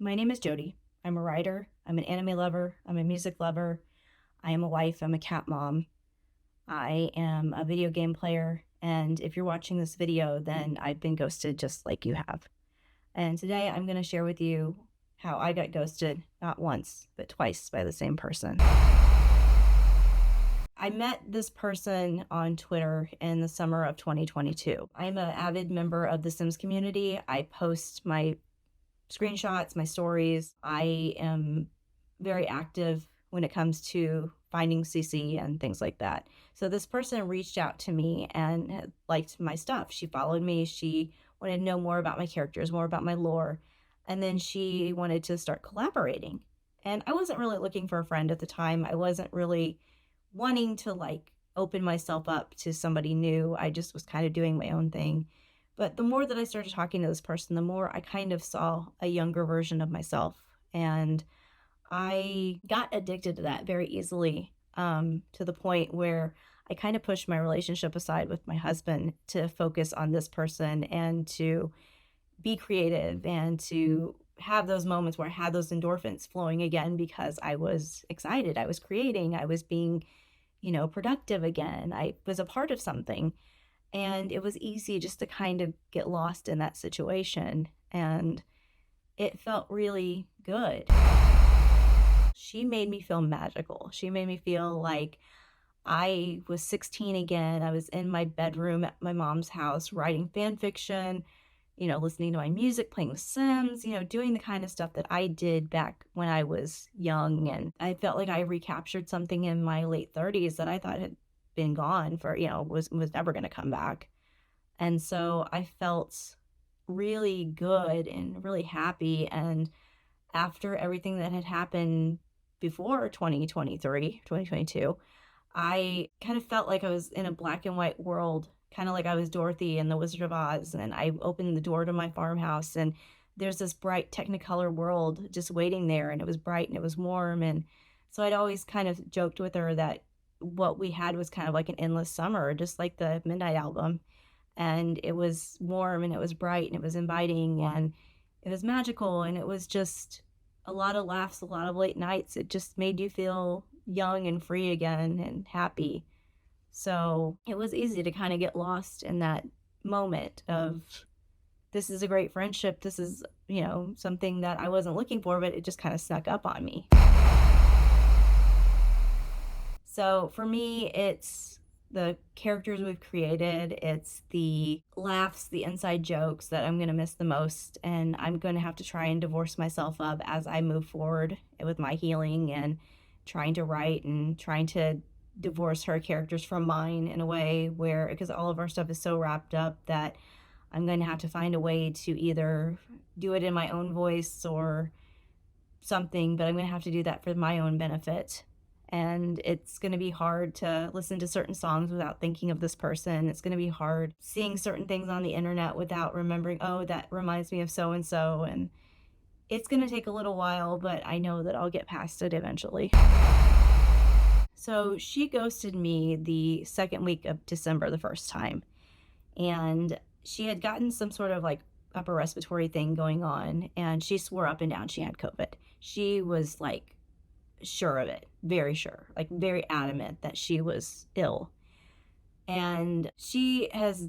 My name is Jodie. I'm a writer, I'm an anime lover, I'm a music lover, I am a wife, I'm a cat mom, I am a video game player, and if you're watching this video, then I've been ghosted just like you have. And today I'm going to share with you how I got ghosted not once, but twice by the same person. I met this person on Twitter in the summer of 2022. I'm an avid member of the Sims community. I post my screenshots, my stories. I am very active when it comes to finding CC and things like that. So this person reached out to me and liked my stuff. She followed me. She wanted to know more about my characters, more about my lore. And then she wanted to start collaborating. And I wasn't really looking for a friend at the time. I wasn't really wanting to open myself up to somebody new. I just was kind of doing my own thing. But the more that I started talking to this person, the more I kind of saw a younger version of myself. And I got addicted to that very easily, to the point where I kind of pushed my relationship aside with my husband to focus on this person and to be creative and to have those moments where I had those endorphins flowing again because I was excited. I was creating. I was being, productive again. I was a part of something. And it was easy just to kind of get lost in that situation. And it felt really good. She made me feel magical. She made me feel like I was 16 again. I was in my bedroom at my mom's house writing fan fiction, listening to my music, playing The Sims, doing the kind of stuff that I did back when I was young. And I felt like I recaptured something in my late 30s that I thought had been gone for, was never going to come back. And so I felt really good and really happy. And after everything that had happened before 2022, I kind of felt like I was in a black and white world, kind of like I was Dorothy in The Wizard of Oz. And I opened the door to my farmhouse, and there's this bright Technicolor world just waiting there. And it was bright and it was warm. And so I'd always kind of joked with her that what we had was kind of like an endless summer, just like the Midnight album. And it was warm and it was bright and it was inviting and it was magical, and it was just a lot of laughs, a lot of late nights. It just made you feel young and free again and happy. So it was easy to kind of get lost in that moment of, this is a great friendship. This is, something that I wasn't looking for, but it just kind of snuck up on me. So for me, it's the characters we've created, it's the laughs, the inside jokes that I'm going to miss the most. And I'm going to have to try and divorce myself up as I move forward with my healing and trying to write and trying to divorce her characters from mine in a way where, because all of our stuff is so wrapped up, that I'm going to have to find a way to either do it in my own voice or something, but I'm going to have to do that for my own benefit. And it's going to be hard to listen to certain songs without thinking of this person. It's going to be hard seeing certain things on the internet without remembering, oh, that reminds me of so and so. And it's going to take a little while, but I know that I'll get past it eventually. So she ghosted me the second week of December the first time. And she had gotten some sort of upper respiratory thing going on. And she swore up and down she had COVID. She was sure of it, very sure, very adamant that she was ill. And she has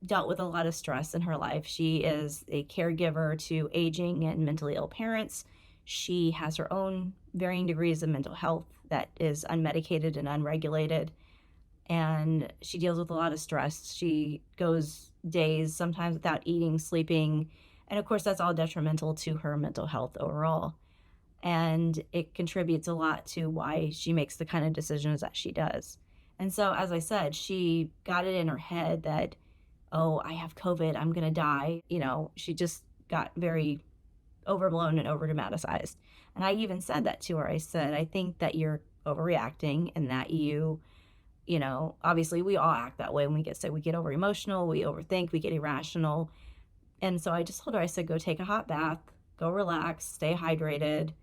dealt with a lot of stress in her life. She is a caregiver to aging and mentally ill parents. She has her own varying degrees of mental health that is unmedicated and unregulated. And she deals with a lot of stress. She goes days sometimes without eating, sleeping. And of course, that's all detrimental to her mental health overall. And it contributes a lot to why she makes the kind of decisions that she does. And so, as I said, she got it in her head that, oh, I have COVID, I'm going to die. She just got very overblown and over dramatized. And I even said that to her. I said, I think that you're overreacting and that obviously we all act that way when we get sick. We get over emotional, we overthink, we get irrational. And so I just told her, I said, go take a hot bath, go relax, stay hydrated,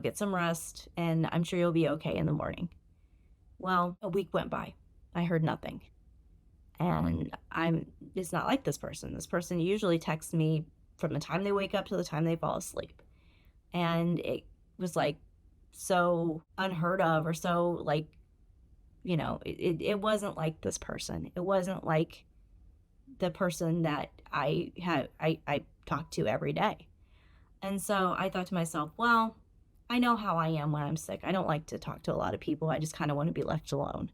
get some rest, and I'm sure you'll be okay in the morning. Well, a week went by. I heard nothing. And it's not like this person. This person usually texts me from the time they wake up to the time they fall asleep. And it was like so unheard of, or so like, it wasn't like this person. It wasn't like the person that I talked to every day. And so I thought to myself, well, I know how I am when I'm sick. I don't like to talk to a lot of people. I just kind of want to be left alone.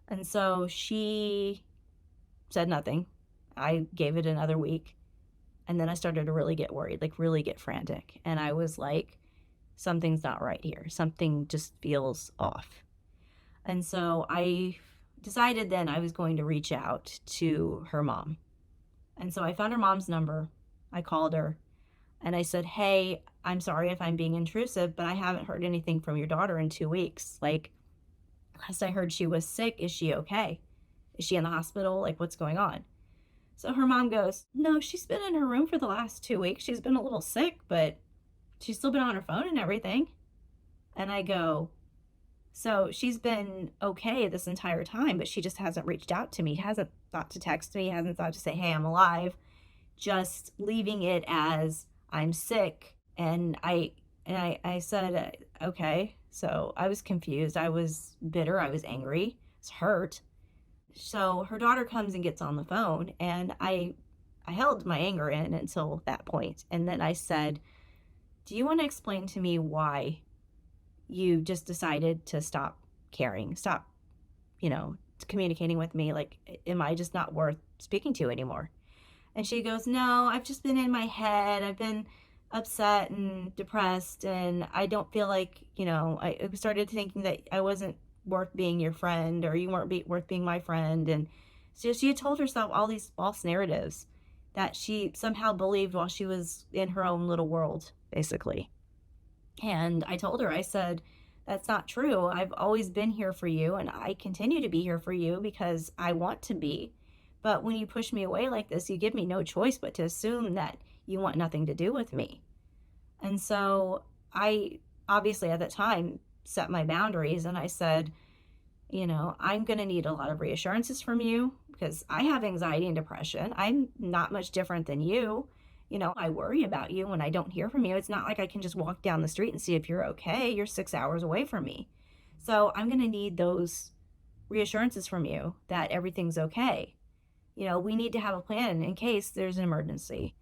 And so she said nothing. I gave it another week. And then I started to really get worried, like really get frantic. And I was like, something's not right here. Something just feels off. And so I decided then I was going to reach out to her mom. And so I found her mom's number. I called her and I said, "Hey, I'm sorry if I'm being intrusive, but I haven't heard anything from your daughter in 2 weeks. Like, last I heard she was sick. Is she okay? Is she in the hospital? Like, what's going on?" So her mom goes, "No, she's been in her room for the last 2 weeks. She's been a little sick, but she's still been on her phone and everything." And I go, "So she's been okay this entire time, but she just hasn't reached out to me, hasn't thought to text me, hasn't thought to say, hey, I'm alive, just leaving it as I'm sick." And I said, okay. So I was confused. I was bitter. I was angry. I was hurt. So her daughter comes and gets on the phone, and I held my anger in until that point. And then I said, "Do you want to explain to me why you just decided to stop caring, stop, communicating with me? Like, am I just not worth speaking to anymore?" And she goes, "No, I've just been in my head. I've been upset and depressed, and I don't feel like, I started thinking that I wasn't worth being your friend, or you weren't worth being my friend." And so she had told herself all these false narratives that she somehow believed while she was in her own little world, basically. And I told her, I said, "That's not true. I've always been here for you, and I continue to be here for you because I want to be. But when you push me away like this, you give me no choice but to assume that you want nothing to do with me." And so I obviously at that time set my boundaries, and I said, "I'm going to need a lot of reassurances from you because I have anxiety and depression. I'm not much different than you. I worry about you when I don't hear from you. It's not like I can just walk down the street and see if you're okay. You're 6 hours away from me. So I'm going to need those reassurances from you that everything's okay. We need to have a plan in case there's an emergency."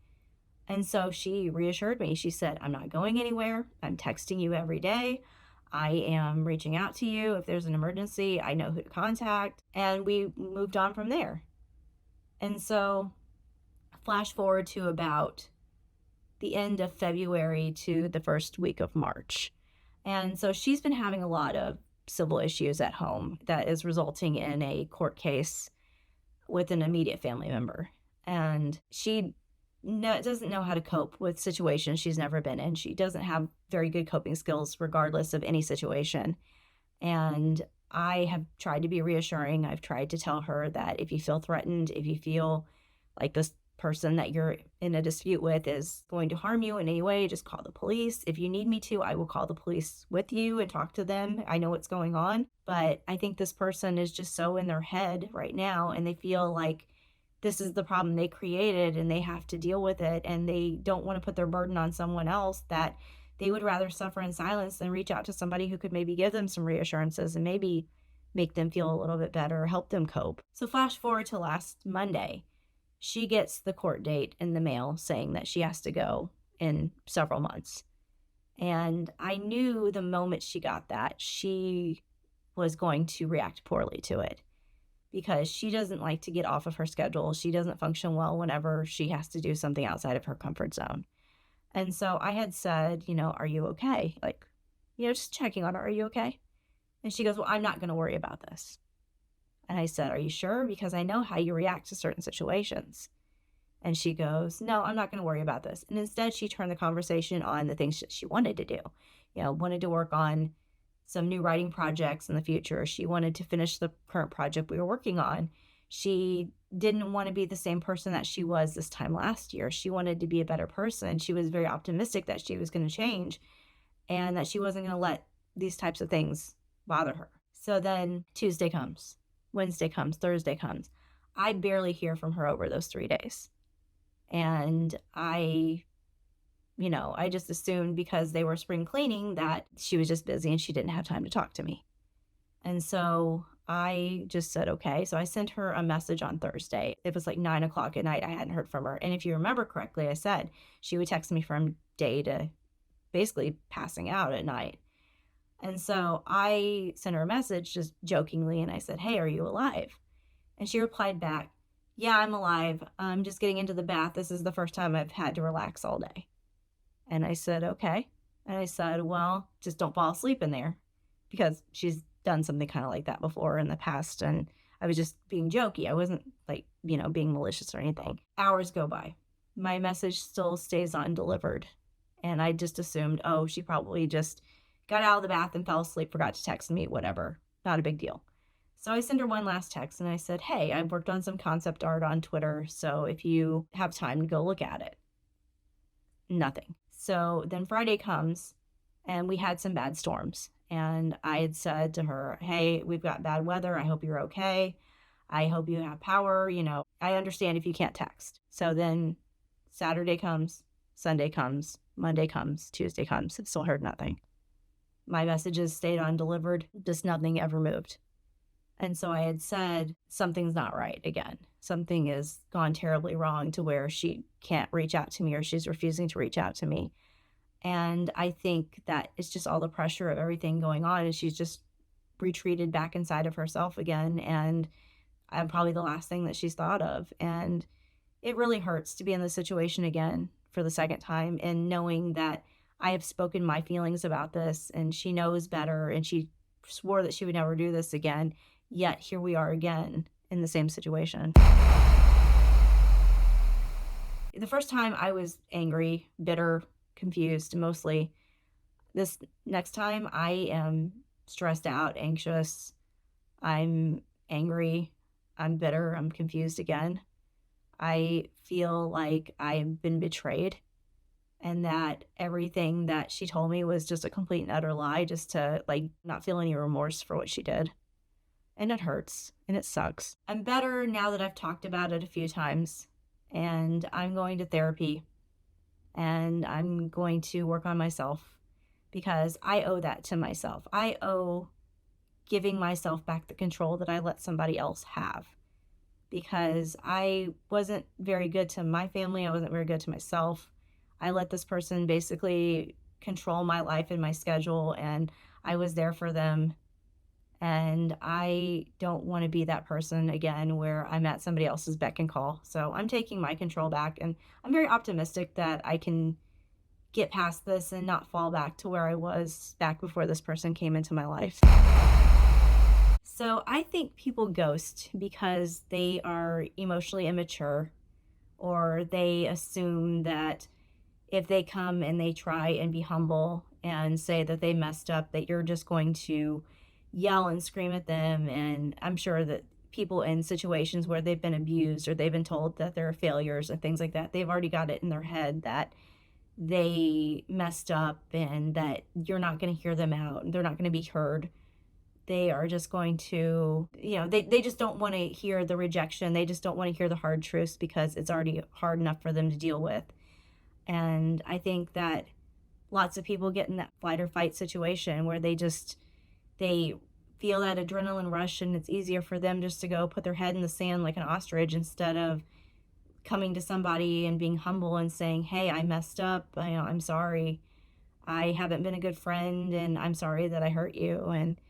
And so she reassured me. She said, "I'm not going anywhere. I'm texting you every day. I am reaching out to you. If there's an emergency, I know who to contact." And we moved on from there. And so flash forward to about the end of February to the first week of March. And so she's been having a lot of civil issues at home that is resulting in a court case with an immediate family member. And she doesn't know how to cope with situations she's never been in. She doesn't have very good coping skills, regardless of any situation. And I have tried to be reassuring. I've tried to tell her that if you feel threatened, if you feel like this person that you're in a dispute with is going to harm you in any way, just call the police. If you need me to, I will call the police with you and talk to them. I know what's going on. But I think this person is just so in their head right now, and they feel like this is the problem they created and they have to deal with it, and they don't want to put their burden on someone else, that they would rather suffer in silence than reach out to somebody who could maybe give them some reassurances and maybe make them feel a little bit better or help them cope. So flash forward to last Monday. She gets the court date in the mail saying that she has to go in several months. And I knew the moment she got that, she was going to react poorly to it, because she doesn't like to get off of her schedule. She doesn't function well whenever she has to do something outside of her comfort zone. And so I had said, "Are you okay?" Like, just checking on her. "Are you okay?" And she goes, "Well, I'm not going to worry about this." And I said, "Are you sure? Because I know how you react to certain situations." And she goes, "No, I'm not going to worry about this." And instead, she turned the conversation on the things that she wanted to do. Wanted to work on some new writing projects in the future. She wanted to finish the current project we were working on. She didn't want to be the same person that she was this time last year. She wanted to be a better person. She was very optimistic that she was going to change and that she wasn't going to let these types of things bother her. So then Tuesday comes, Wednesday comes, Thursday comes. I barely hear from her over those 3 days. And I I just assumed because they were spring cleaning that she was just busy and she didn't have time to talk to me. And so I just said, okay. So I sent her a message on Thursday. It was like 9 o'clock at night. I hadn't heard from her. And if you remember correctly, I said she would text me from day to basically passing out at night. And so I sent her a message just jokingly and I said, hey, are you alive? And she replied back, yeah, I'm alive. I'm just getting into the bath. This is the first time I've had to relax all day. And I said, okay. And I said, well, just don't fall asleep in there, because she's done something kind of like that before in the past. And I was just being jokey. I wasn't like, being malicious or anything. Hours go by. My message still stays undelivered. And I just assumed, oh, she probably just got out of the bath and fell asleep, forgot to text me, whatever. Not a big deal. So I sent her one last text and I said, hey, I've worked on some concept art on Twitter, so if you have time to go look at it. Nothing. So then Friday comes and we had some bad storms. And I had said to her, hey, we've got bad weather. I hope you're okay. I hope you have power. I understand if you can't text. So then Saturday comes, Sunday comes, Monday comes, Tuesday comes. Still heard nothing. My messages stayed undelivered. Just nothing ever moved. And so I had said, something's not right again. Something has gone terribly wrong to where she can't reach out to me, or she's refusing to reach out to me. And I think that it's just all the pressure of everything going on, and she's just retreated back inside of herself again. And I'm probably the last thing that she's thought of. And it really hurts to be in this situation again for the second time, and knowing that I have spoken my feelings about this and she knows better and she swore that she would never do this again. Yet here we are again in the same situation. The first time I was angry, bitter, confused mostly. This next time I am stressed out, anxious, I'm angry, I'm bitter, I'm confused again. I feel like I've been betrayed and that everything that she told me was just a complete and utter lie, just to not feel any remorse for what she did. And it hurts and it sucks. I'm better now that I've talked about it a few times, and I'm going to therapy and I'm going to work on myself, because I owe that to myself. I owe giving myself back the control that I let somebody else have, because I wasn't very good to my family. I wasn't very good to myself. I let this person basically control my life and my schedule, and I was there for them. And I don't want to be that person again where I'm at somebody else's beck and call. So I'm taking my control back, and I'm very optimistic that I can get past this and not fall back to where I was back before this person came into my life. So I think people ghost because they are emotionally immature, or they assume that if they come and they try and be humble and say that they messed up, that you're just going to yell and scream at them. And I'm sure that people in situations where they've been abused or they've been told that they're failures and things like that, they've already got it in their head that they messed up and that you're not going to hear them out and they're not going to be heard. They are just going to, they just don't want to hear the rejection. They just don't want to hear the hard truths because it's already hard enough for them to deal with. And I think that lots of people get in that flight or fight situation where they feel that adrenaline rush, and it's easier for them just to go put their head in the sand like an ostrich instead of coming to somebody and being humble and saying, hey, I messed up. I'm sorry. I haven't been a good friend, and I'm sorry that I hurt you. And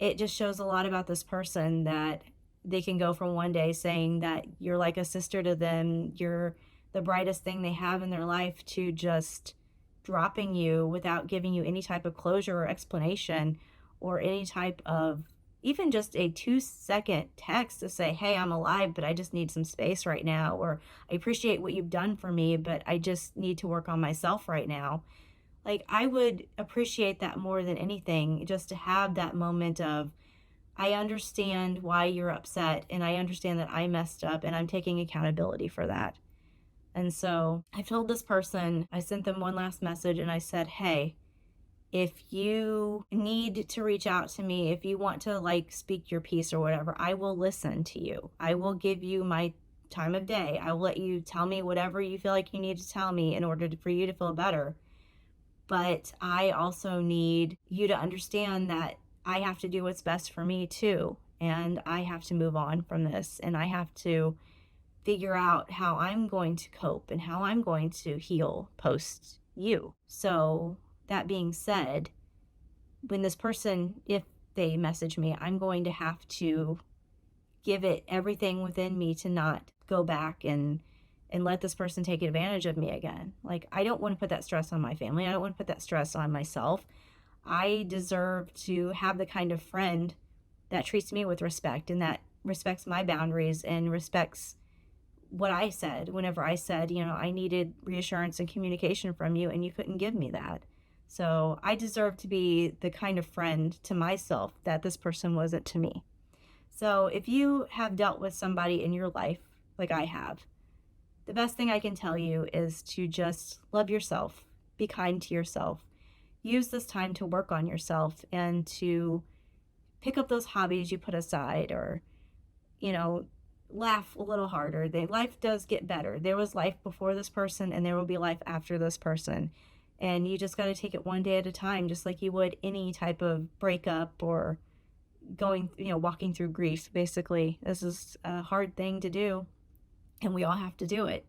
it just shows a lot about this person, that they can go from one day saying that you're like a sister to them, you're the brightest thing they have in their life, to just dropping you without giving you any type of closure or explanation, or any type of even just a 2-second text to say, hey, I'm alive, but I just need some space right now, or I appreciate what you've done for me, but I just need to work on myself right now. I would appreciate that more than anything, just to have that moment of, I understand why you're upset, and I understand that I messed up, and I'm taking accountability for that. And so I told this person, I sent them one last message, and I said, hey, if you need to reach out to me, if you want to speak your piece or whatever, I will listen to you. I will give you my time of day. I will let you tell me whatever you feel like you need to tell me in order for you to feel better. But I also need you to understand that I have to do what's best for me too. And I have to move on from this. And I have to figure out how I'm going to cope and how I'm going to heal post you. So, that being said, when this person, if they message me, I'm going to have to give it everything within me to not go back and let this person take advantage of me again. Like, I don't want to put that stress on my family. I don't want to put that stress on myself. I deserve to have the kind of friend that treats me with respect and that respects my boundaries and respects what I said whenever I said, I needed reassurance and communication from you and you couldn't give me that. So I deserve to be the kind of friend to myself that this person wasn't to me. So if you have dealt with somebody in your life like I have, the best thing I can tell you is to just love yourself, be kind to yourself, use this time to work on yourself and to pick up those hobbies you put aside, or, laugh a little harder. Life does get better. There was life before this person and there will be life after this person. And you just got to take it one day at a time, just like you would any type of breakup or walking through grief. Basically, this is a hard thing to do and we all have to do it.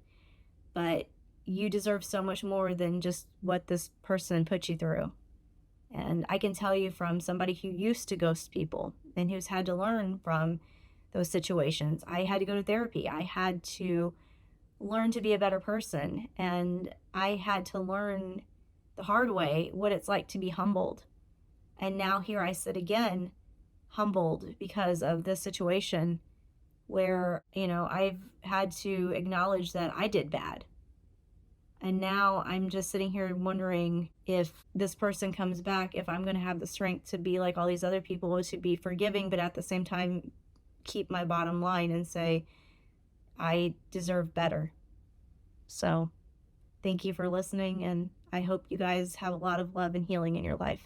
But you deserve so much more than just what this person put you through. And I can tell you from somebody who used to ghost people and who's had to learn from those situations. I had to go to therapy. I had to learn to be a better person. And I had to learn the hard way what it's like to be humbled. And now here I sit again, humbled because of this situation where, I've had to acknowledge that I did bad. And now I'm just sitting here wondering if this person comes back, if I'm going to have the strength to be like all these other people, to be forgiving, but at the same time, keep my bottom line and say, I deserve better. So thank you for listening. And I hope you guys have a lot of love and healing in your life.